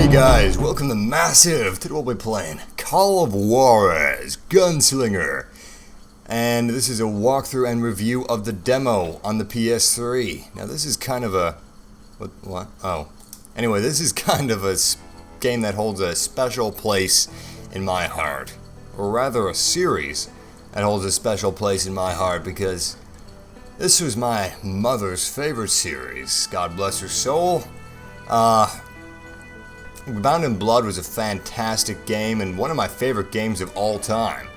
Hey guys, welcome to Massive. Today we'll be playing Call of Juarez Gunslinger. And this is a walkthrough and review of the demo on the PS3. Now this is kind of a... What? Oh. Anyway, this is kind of a game that holds a special place in my heart. Or rather a series that holds a special place in my heart because this was my mother's favorite series. God bless her soul. Bound in Blood was a fantastic game and one of my favorite games of all time.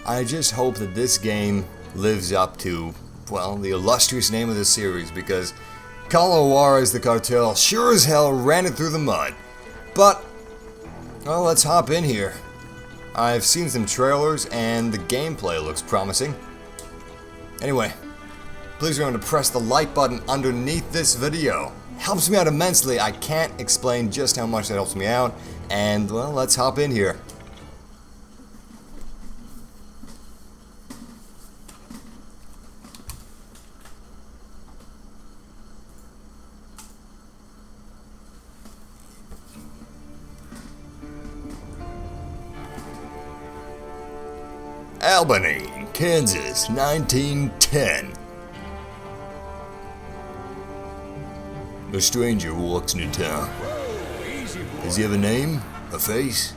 I just hope that this game lives up to, well, the illustrious name of the series, because Call of Juarez the Cartel sure as hell ran it through the mud. But, well, let's hop in here. I've seen some trailers and the gameplay looks promising. Anyway, please remember to press the like button underneath this video. Helps me out immensely. I can't explain just how much that helps me out. And, well, let's hop in here. Albany, Kansas, 1910. A stranger walks into town. Does he have a name? A face?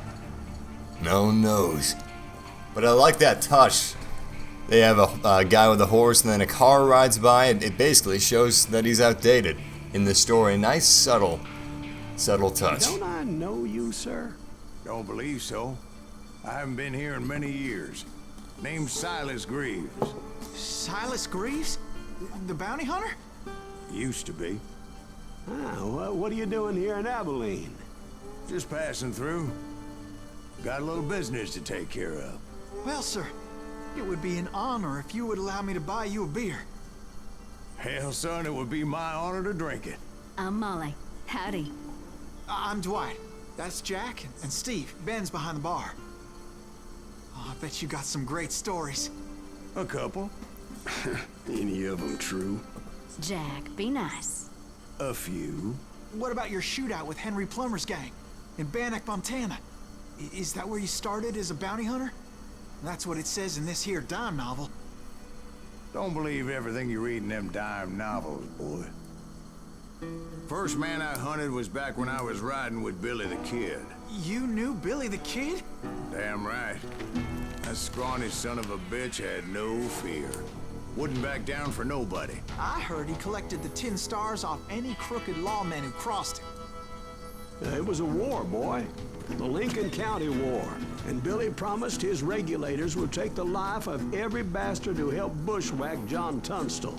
No one knows. But I like that touch. They have a guy with a horse and then a car rides by. It basically shows that he's outdated in the story. Nice, subtle touch. Don't I know you, sir? Don't believe so. I haven't been here in many years. Name's Silas Greaves. Silas Greaves? The bounty hunter? Used to be. What are you doing here in Abilene? Just passing through. Got a little business to take care of. Well, sir, it would be an honor if you would allow me to buy you a beer. Hell, son, it would be my honor to drink it. I'm Molly. Howdy. I'm Dwight. That's Jack and Steve. Ben's behind the bar. Oh, I bet you got some great stories. A couple. Any of them true? Jack, be nice. A few. What about your shootout with Henry Plummer's gang in Bannock, Montana? Is that where you started as a bounty hunter? That's what it says in this here dime novel. Don't believe everything you read in them dime novels, boy. First man I hunted was back when I was riding with Billy the Kid. You knew Billy the Kid? Damn right. That scrawny son of a bitch had no fear. Wouldn't back down for nobody. I heard he collected the 10 stars off any crooked lawmen who crossed him. It was a war, boy. The Lincoln County War. And Billy promised his regulators would take the life of every bastard who helped bushwhack John Tunstall.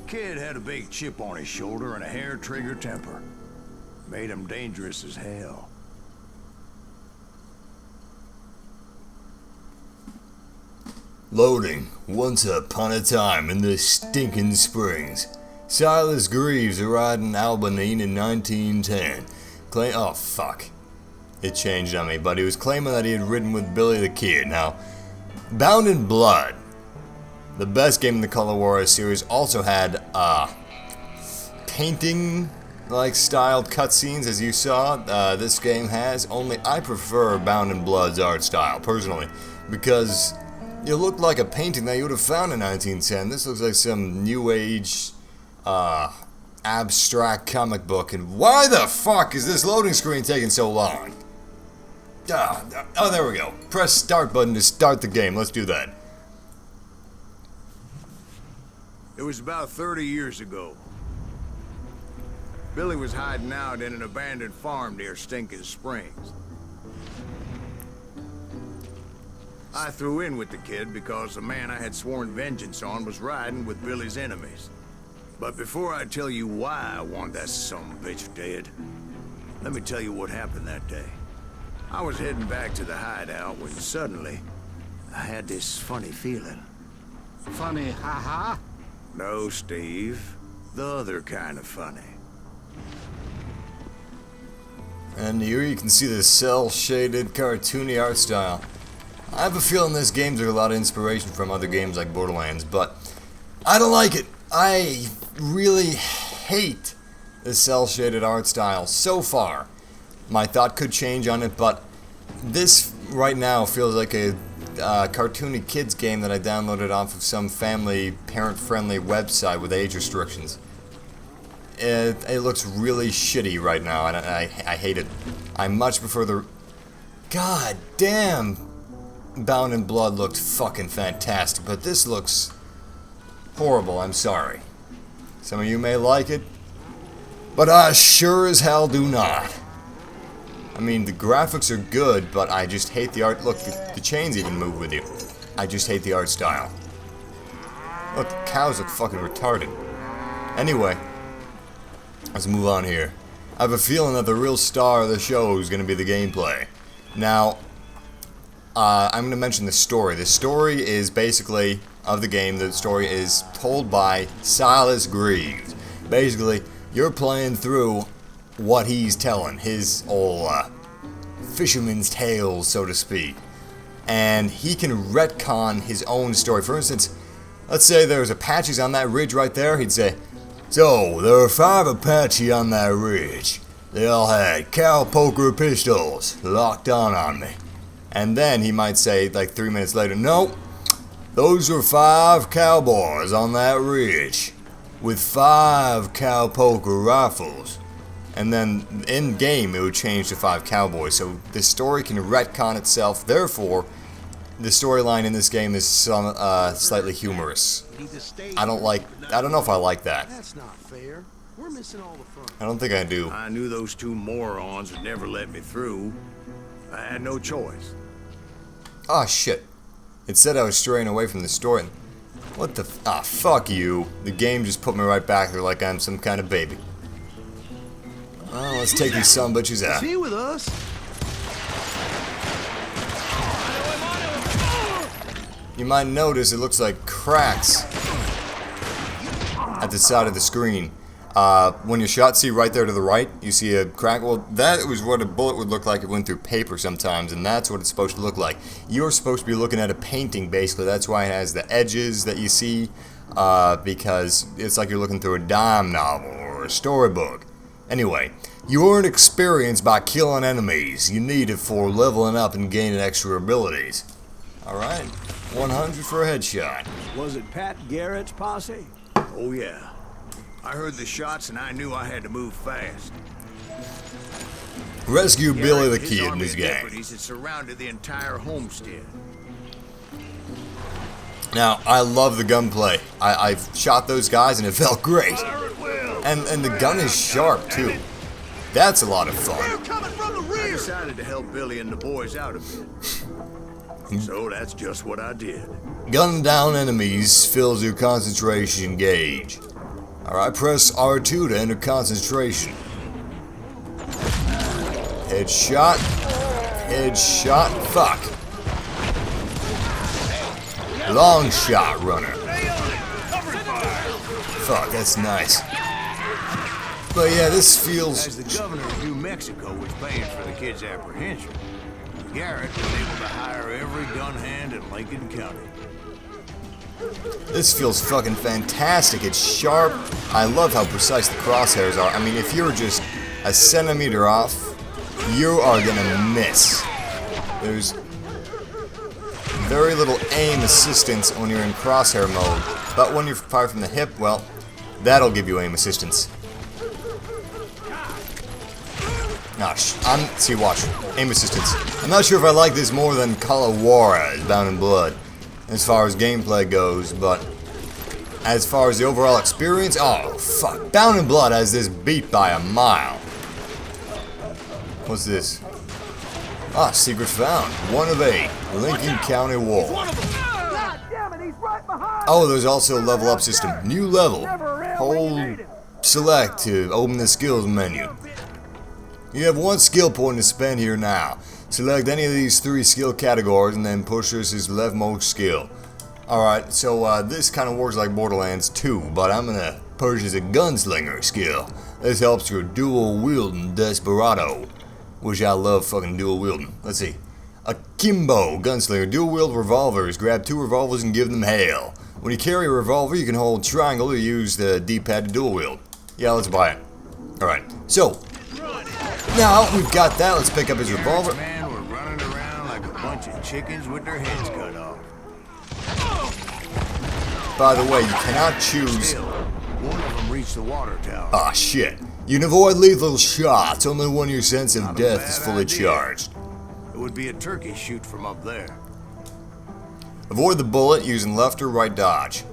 Kid had a big chip on his shoulder and a hair-trigger temper. Made him dangerous as hell. Loading. Once upon a time in the stinking springs, Silas Greaves arrived in Albany in 1910. Oh fuck. It changed on me, but he was claiming that he had ridden with Billy the Kid. Now, Bound in Blood, the best game in the Call of Juarez series, also had painting-like styled cutscenes, as you saw. This game has, only I prefer Bound in Blood's art style, personally, because it looked like a painting that you would have found in 1910. This looks like some new age, abstract comic book. And why the fuck is this loading screen taking so long? Oh, there we go. Press start button to start the game. Let's do that. It was about 30 years ago. Billy was hiding out in an abandoned farm near Stinking Springs. I threw in with the kid because the man I had sworn vengeance on was riding with Billy's enemies. But before I tell you why I want that sumbitch dead, let me tell you what happened that day. I was heading back to the hideout when suddenly I had this funny feeling. Funny, haha? No, Steve. The other kind of funny. And here you can see the cel-shaded, cartoony art style. I have a feeling this game took a lot of inspiration from other games like Borderlands, but I don't like it. I really hate the cel-shaded art style so far. my thought could change on it, but this right now feels like a cartoony kids game that I downloaded off of some family, parent-friendly website with age restrictions. It looks really shitty right now, and I hate it. I much prefer the... God damn! Bound in Blood looked fucking fantastic, but this looks horrible, I'm sorry. Some of you may like it, but I sure as hell do not. I mean, the graphics are good, but I just hate the art. Look, the chains even move with you. I just hate the art style. Look, the cows look fucking retarded. Anyway, let's move on here. I have a feeling that the real star of the show is going to be the gameplay. Now, I'm going to mention the story. The story is basically, of the game, the story is told by Silas Greaves. Basically, you're playing through what he's telling, his old fisherman's tales, so to speak. And he can retcon his own story. For instance, let's say there's Apaches on that ridge right there. He'd say, so, there were 5 Apache on that ridge. They all had cowpoker pistols locked on me. And then he might say, like 3 minutes later, nope, those were 5 cowboys on that ridge with 5 cowpoker rifles. And then in game it would change to 5 cowboys. So the story can retcon itself. Therefore, the storyline in this game is slightly humorous. I don't know if I like that. That's not fair. We're missing all the fun. I don't think I do. I knew those 2 morons would never let me through. I had no choice. Ah, shit. It said I was straying away from the story. What the fuck you. The game just put me right back there like I'm some kind of baby. Well, let's take these sumbitches out. Is he with us? You might notice it looks like cracks at the side of the screen. When you're shot, see right there to the right, you see a crack. Well, that was what a bullet would look like if it went through paper sometimes, and that's what it's supposed to look like. You're supposed to be looking at a painting, basically. That's why it has the edges that you see, because it's like you're looking through a dime novel or a storybook. Anyway, you earn experience by killing enemies. You need it for leveling up and gaining extra abilities. Alright, 100 for a headshot. Was it Pat Garrett's posse? Oh yeah. I heard the shots and I knew I had to move fast. Rescue Billy the His Kid in army this of game. deputies had surrounded the entire homestead. Now, I love the gunplay. I've shot those guys and it felt great. And the gun is sharp too. That's a lot of fun. I decided to help Billy and the boys out a bit. So that's just what I did. Gun down enemies fills your concentration gauge. Alright, press R2 to enter concentration. Headshot. Headshot. Fuck. Long shot runner. Fuck, that's nice. But yeah, this feels... As the governor of New Mexico was paying for the kid's apprehension, Garrett was able to hire every gun hand in Lincoln County. This feels fucking fantastic. It's sharp. I love how precise the crosshairs are. I mean, if you're just a centimeter off, you are gonna miss. There's very little aim assistance when you're in crosshair mode, but when you fire from the hip, well, that'll give you aim assistance. See, watch. Aim assistance. I'm not sure if I like this more than Call of Juarez, Bound in Blood, as far as gameplay goes, but as far as the overall experience, oh, fuck. Bound in Blood has this beat by a mile. What's this? Ah, secret found. 1 of 8. Lincoln County War. Oh, there's also a level up system. New level. Hold select to open the skills menu. You have 1 skill point to spend here now. Select any of these 3 skill categories and then push this as leftmost skill. Alright, so this kind of works like Borderlands 2, but I'm gonna purchase a gunslinger skill. This helps your dual wielding desperado, which I love fucking dual wielding. Let's see. Akimbo gunslinger, dual wield revolvers. Grab 2 revolvers and give them hell. When you carry a revolver, you can hold triangle to use the D-pad to dual wield. Yeah, let's buy it. Alright, so Now we've got that. Let's pick up his revolver. Man, we're running around like a bunch of chickens with their heads cut off. By the way, you cannot choose. Still, one of them reached the water tower. Ah, shit. You can avoid lethal shots only when your sense of Not a death is bad fully idea. charged. It would be a turkey shoot from up there. Avoid the bullet using left or right dodge.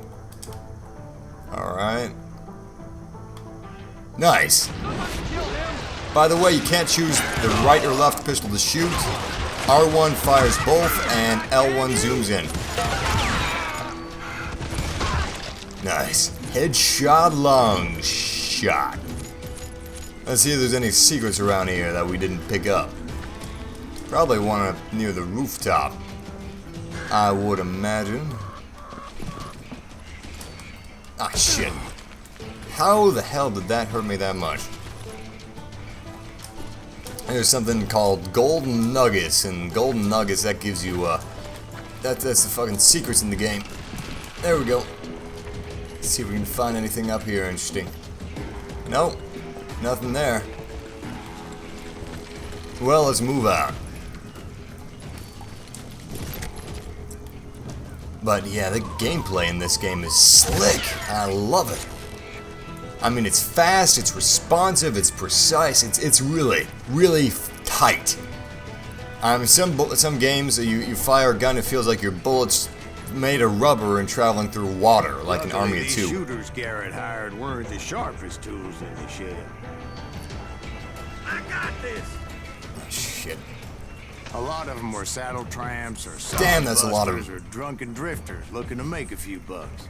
Alright. Nice. By the way, you can't choose the right or left pistol to shoot. R1 fires both, and L1 zooms in. Nice. Headshot, long shot. Let's see if there's any secrets around here that we didn't pick up. Probably one up near the rooftop, I would imagine. Ah, shit. How the hell did that hurt me that much? There's something called golden nuggets, and golden nuggets, that gives you, that's the fucking secrets in the game. There we go. Let's see if we can find anything up here interesting. Nope. Nothing there. Well, let's move out. But yeah, the gameplay in this game is slick. I love it. I mean, it's fast, it's responsive, it's precise, it's really, really tight. I mean, some games you fire a gun, it feels like your bullets made of rubber and traveling through water, like an army of These two. shooters Garrett hired weren't the sharpest tools in the shed. I got this. Oh, shit. A lot of them were saddle tramps or Damn, that's a lot of busters or drunken drifters looking to make a few bucks.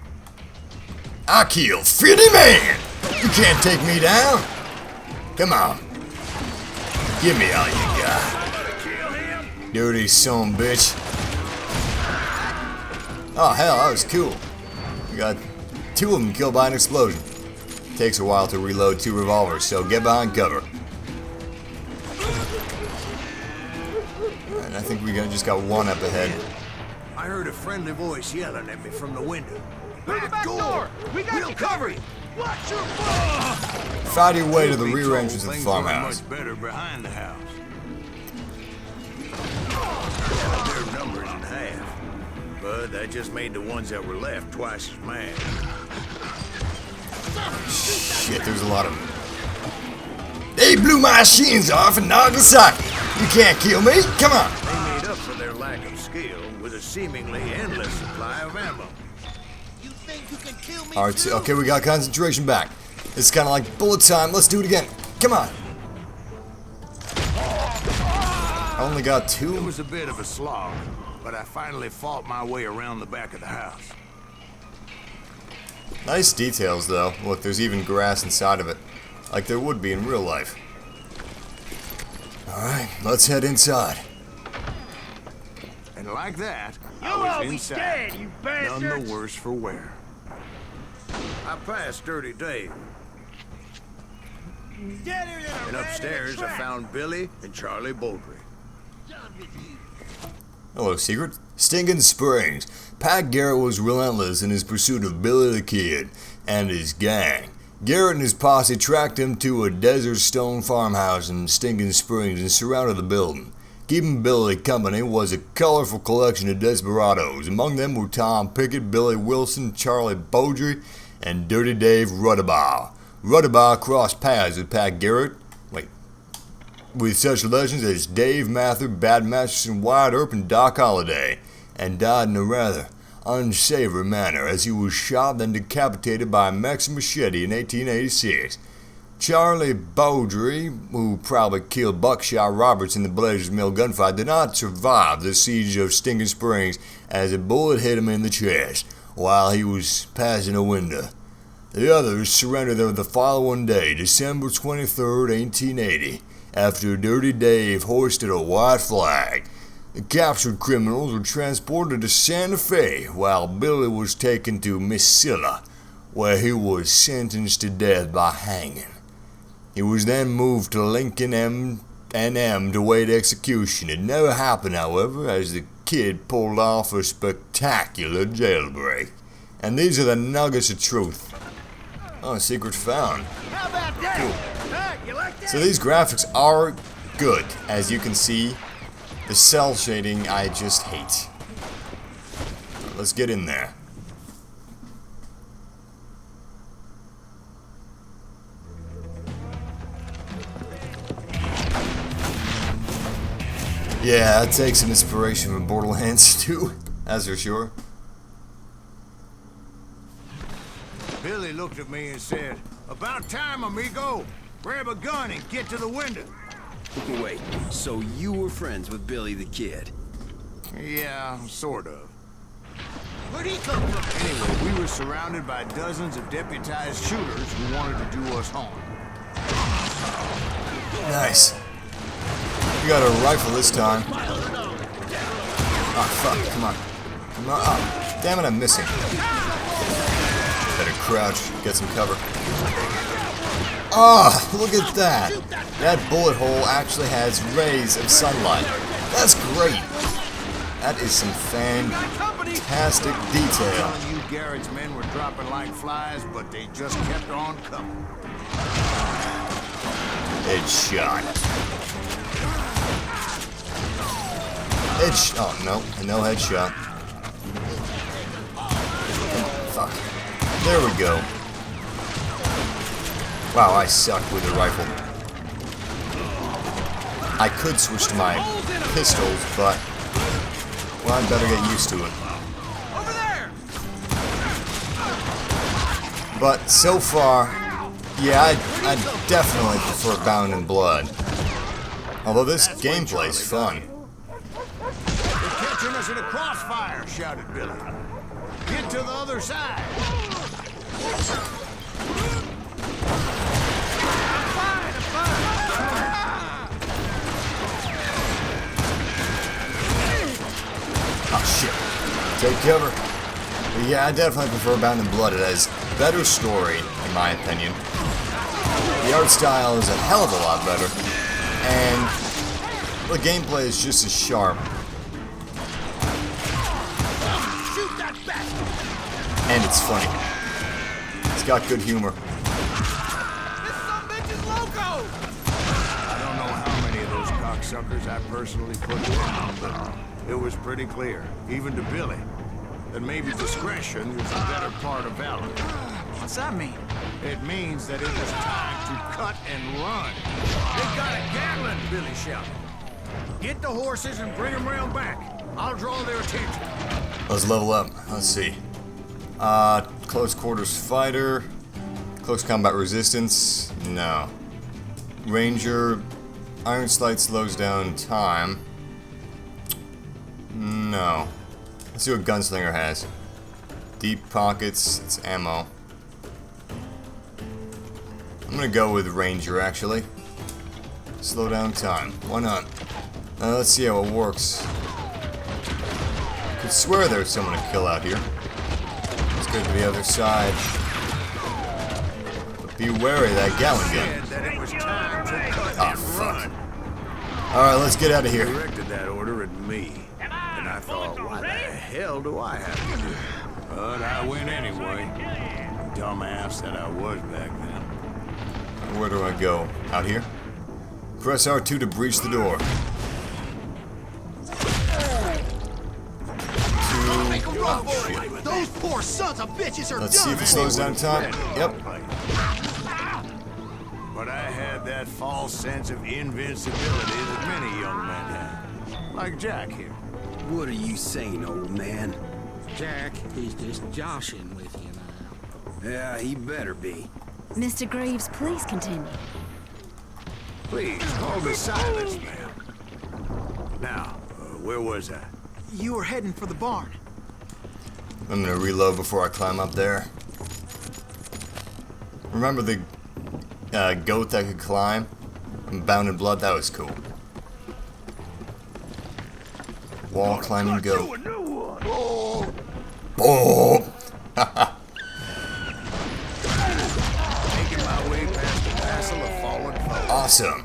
I kill 50 men! You can't take me down! Come on. Give me all you got. Dirty son of a bitch. Oh hell, that was cool. We got 2 of them killed by an explosion. Takes a while to reload 2 revolvers, so get behind cover. And I think we just got 1 up ahead. I heard a friendly voice yelling at me from the window. Back door! We got you covered! Watch your Fight your way to the Truth be rear told, entrance of the things weren't farmhouse. much better behind the house. Their numbers in half, but that just made the ones that were left twice as mad. Shit, there's a lot of them. They blew my shins off in Nagasaki. You can't kill me. Come on. They made up for their lack of skill with a seemingly endless supply of ammo. You think you can kill me? Alright, okay, we got concentration back. It's kind of like bullet time. Let's do it again. Come on. I only got It 2. was a bit of a slog, but I finally fought my way around the back of the house. Nice details, though. Look, there's even grass inside of it, like there would be in real life. Alright, let's head inside. And like that, You'll I all was be inside, dead, you none bastards! the worse for wear. I passed Dirty Dave, Deader than a and rat in a upstairs I trap. found Billy and Charlie Baldry. Done with you. Hello, Secret. Stinking Springs. Pat Garrett was relentless in his pursuit of Billy the Kid and his gang. Garrett and his posse tracked him to a desert stone farmhouse in Stinking Springs and surrounded the building. Keeping Billy company was a colorful collection of desperados. Among them were Tom Pickett, Billy Wilson, Charlie Baldry, and Dirty Dave Rudabaugh. Rudabaugh crossed paths with Pat Garrett, with such legends as Dave Mather, Bad Masterson, Wyatt Earp, and Doc Holliday, and died in a rather unsavory manner as he was shot and decapitated by a Mexican machete in 1886. Charlie Baldry, who probably killed Buckshot Roberts in the Blazers Mill gunfight, did not survive the siege of Stinking Springs as a bullet hit him in the chest while he was passing a window. The others surrendered the following day, December 23rd, 1880, after Dirty Dave hoisted a white flag. The captured criminals were transported to Santa Fe, while Billy was taken to Missoula, where he was sentenced to death by hanging. He was then moved to Lincoln M to wait execution. It never happened, however, as the kid pulled off a spectacular jailbreak. And these are the nuggets of truth. Oh, secret found. How about that? So these graphics are good. As you can see, the cell shading I just hate. Let's get in there. Yeah, that takes some inspiration from Borderlands 2, that's for sure. Billy looked at me and said, "About time, amigo. Grab a gun and get to the window." Wait, so you were friends with Billy the Kid? Yeah, sort of. Where'd he come from? Anyway, we were surrounded by dozens of deputized shooters who wanted to do us harm. Nice. You got a rifle this time. Oh, fuck, come on. Come on. Oh, damn it, I'm missing. Better crouch, get some cover. Ah, look at that. That bullet hole actually has rays of sunlight. That's great. That is some fantastic detail. Telling you Garrett's men were dropping like flies, but they just kept on coming. Headshot. Oh, no headshot. Fuck. There we go. Wow, I suck with the rifle. I could switch to my pistols, but well, I'd better get used to it. Over there! But so far, yeah, I definitely prefer Bound in Blood. Although this gameplay's fun. They're catching us in a crossfire, shouted Billy. Get to the other side. Oh shit. Take cover. But yeah, I definitely prefer Bound in Blood. It has better story, in my opinion. The art style is a hell of a lot better. And the gameplay is just as sharp. And it's funny. It's got good humor. This sumbitch is loco! I don't know how many of those cocksuckers I personally put down, but it was pretty clear, even to Billy, that maybe discretion was the better part of valor. What's that mean? It means that it was time to cut and run. They got a Gatling, Billy shouted. Get the horses and bring them round back. I'll draw their attention. Let's level up. Let's see. Close quarters fighter. Close combat resistance. No. Ranger. Iron sight slows down time. No. Let's see what Gunslinger has. Deep pockets. It's ammo. I'm gonna go with Ranger actually. Slow down time. Why not? Let's see how it works. Could swear there's someone to kill out here. Let's go to the other side. But be wary of that Gatling gun. That it was time to cut Ah, and fuck. run. Alright, let's get out of He here. directed that order at me. And I thought, why the hell do I have to do it? But I went anyway. Dumbass that I was back then. Where do I go? Out here? Press R2 to breach the door. Those poor sons of bitches are Let's see if it slows down time. Yep. But I had that false sense of invincibility that many young men have. Like Jack here. What are you saying, old man? Jack, he's just joshing with you now. Yeah, he better be. Mr. Greaves, please continue. Please, hold the silence, ma'am. Now, where was I? You were heading for the barn. I'm gonna reload before I climb up there. Remember the goat that could climb? Bound in Blood, that was cool. Wall climbing goat. Oh! Making my way past the castle of fallen foes. Awesome.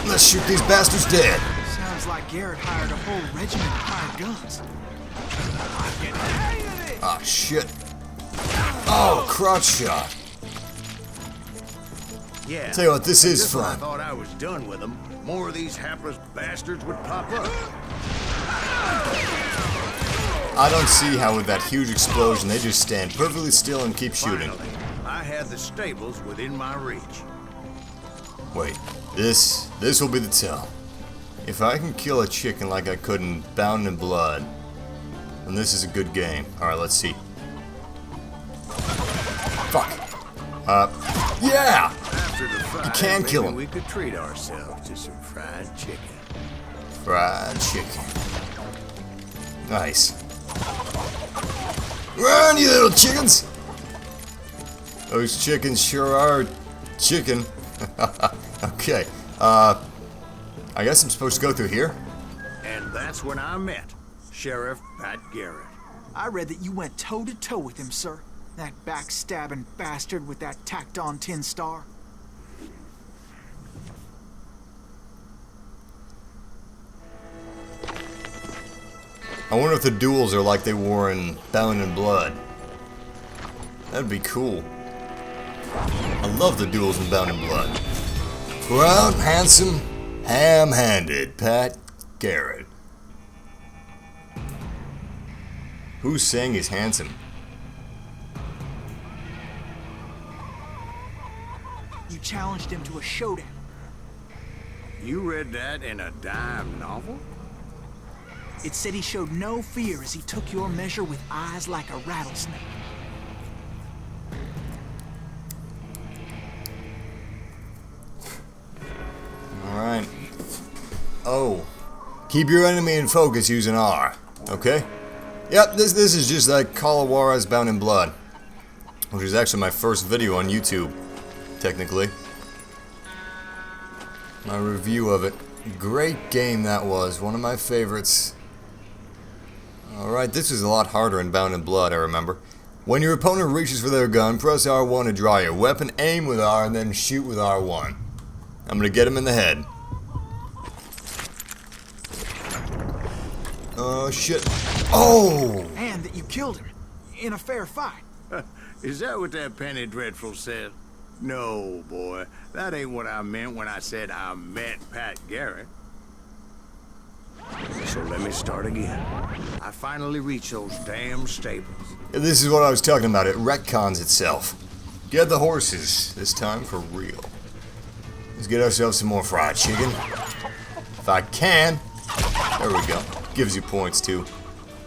Let's shoot these bastards dead. Sounds like Garrett hired a whole regiment of hired guns. Hey, Ah, shit. Oh, crotch shot. Yeah. Tell you what, this is just when I fun. thought I was done with them, more of these hapless bastards would pop up. I don't see how with that huge explosion they just stand perfectly still and keep shooting. Finally, I had the stables within my reach. Wait, this will be the tell. If I can kill a chicken like I could in Bound in Blood, then this is a good game. Alright, let's see. Fuck. Yeah! After the fight, You can kill maybe him. we could treat ourselves to some fried chicken. Fried chicken. Nice. Run, you little chickens! Those chickens sure are chicken. Okay, I guess I'm supposed to go through here? And that's when I met Sheriff Pat Garrett. I read that you went toe-to-toe with him, sir. That backstabbing bastard with that tacked-on tin star. I wonder if the duels are like they were in Bound in Blood. That'd be cool. I love the duels in Bound in Blood. Proud, handsome, ham-handed Pat Garrett. Who's saying he's handsome? You challenged him to a showdown. You read that in a dime novel? It said he showed no fear as he took your measure with eyes like a rattlesnake. Alright. Oh. Keep your enemy in focus using R. Okay? Yep, this is just like Call of Juarez Bound in Blood. Which is actually my first video on YouTube. Technically. My review of it. Great game that was. One of my favorites. Alright, this is a lot harder in Bound in Blood, I remember. When your opponent reaches for their gun, press R1 to draw your weapon, aim with R, and then shoot with R1. I'm gonna get him in the head. Oh, shit. Oh! And that you killed him in a fair fight. Is that what that Penny Dreadful said? No, boy. That ain't what I meant when I said I met Pat Garrett. So let me start again. I finally reached those damn stables. This is what I was talking about. It retcons itself. Get the horses. This time for real. Let's get ourselves some more fried chicken. If I can. There we go. Gives you points too.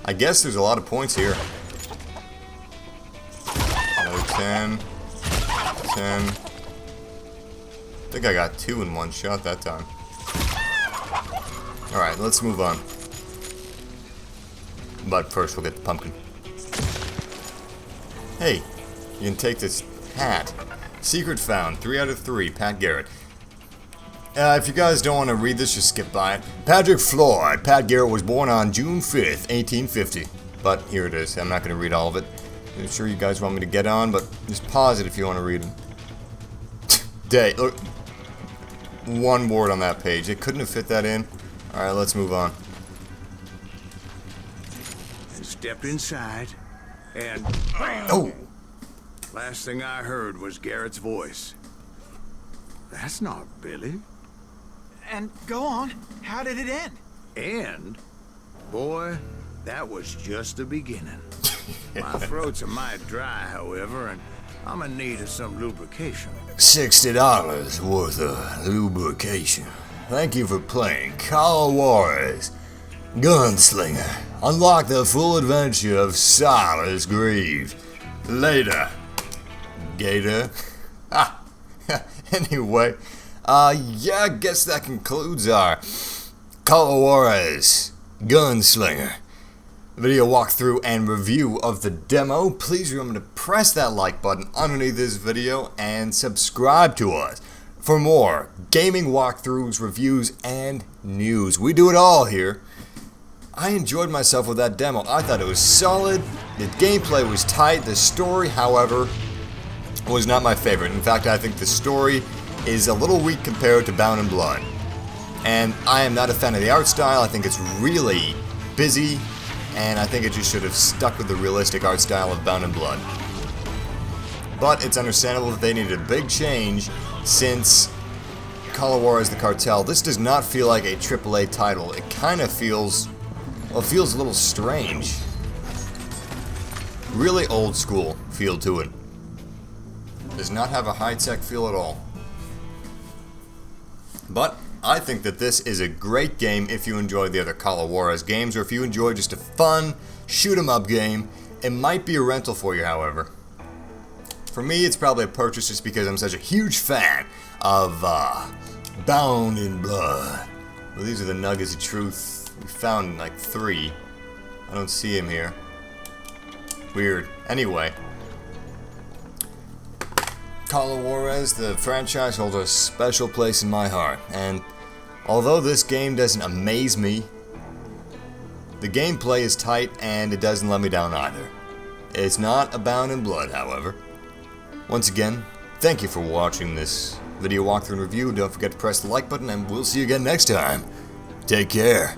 I guess there's a lot of points here. Another 10. 10. I think I got 2 in one shot that time. Alright, let's move on. But first we'll get the pumpkin. Hey, you can take this hat. Secret found, 3 out of 3, Pat Garrett. If you guys don't want to read this, just skip by it. Patrick Floyd. Pat Garrett was born on June 5th, 1850. But here it is. I'm not going to read all of it. I'm sure you guys want me to get on, but just pause it if you want to read it. Day. Look. One word on that page. They couldn't have fit that in. Alright, let's move on. I stepped inside, and Oh! last thing I heard was Garrett's voice. That's not Billy. And go on. How did it end? And, boy, that was just the beginning. My throat's a mite dry, however, and I'm in need of some lubrication. $60 worth of lubrication. Thank you for playing Call of Juarez Gunslinger. Unlock the full adventure of Silas Greaves. Later, Gator. Anyway, yeah, I guess that concludes our Call of Juarez Gunslinger video walkthrough and review of the demo. Please remember to press that like button underneath this video and subscribe to us for more gaming walkthroughs, reviews, and news. We do it all here. I enjoyed myself with that demo. I thought it was solid. The gameplay was tight. The story, however, was not my favorite. In fact, I think the story is a little weak compared to Bound in Blood. And I am not a fan of the art style. I think it's really busy and I think it just should have stuck with the realistic art style of Bound in Blood. But it's understandable that they needed a big change since Call of Juarez the Cartel. This does not feel like a AAA title. It kind of feels, well, it feels a little strange. Really old school feel to it. Does not have a high-tech feel at all. But I think that this is a great game if you enjoy the other Call of Juarez games, or if you enjoy just a fun shoot-'em-up game. It might be a rental for you, however. For me, it's probably a purchase just because I'm such a huge fan of Bound in Blood. Well, these are the nuggets of truth. We found like 3. I don't see him here. Weird. Anyway. Call of Juarez, the franchise, holds a special place in my heart. And although this game doesn't amaze me, the gameplay is tight and it doesn't let me down either. It's not a Bound in Blood, however. Once again, thank you for watching this video walkthrough and review. Don't forget to press the like button, and we'll see you again next time. Take care.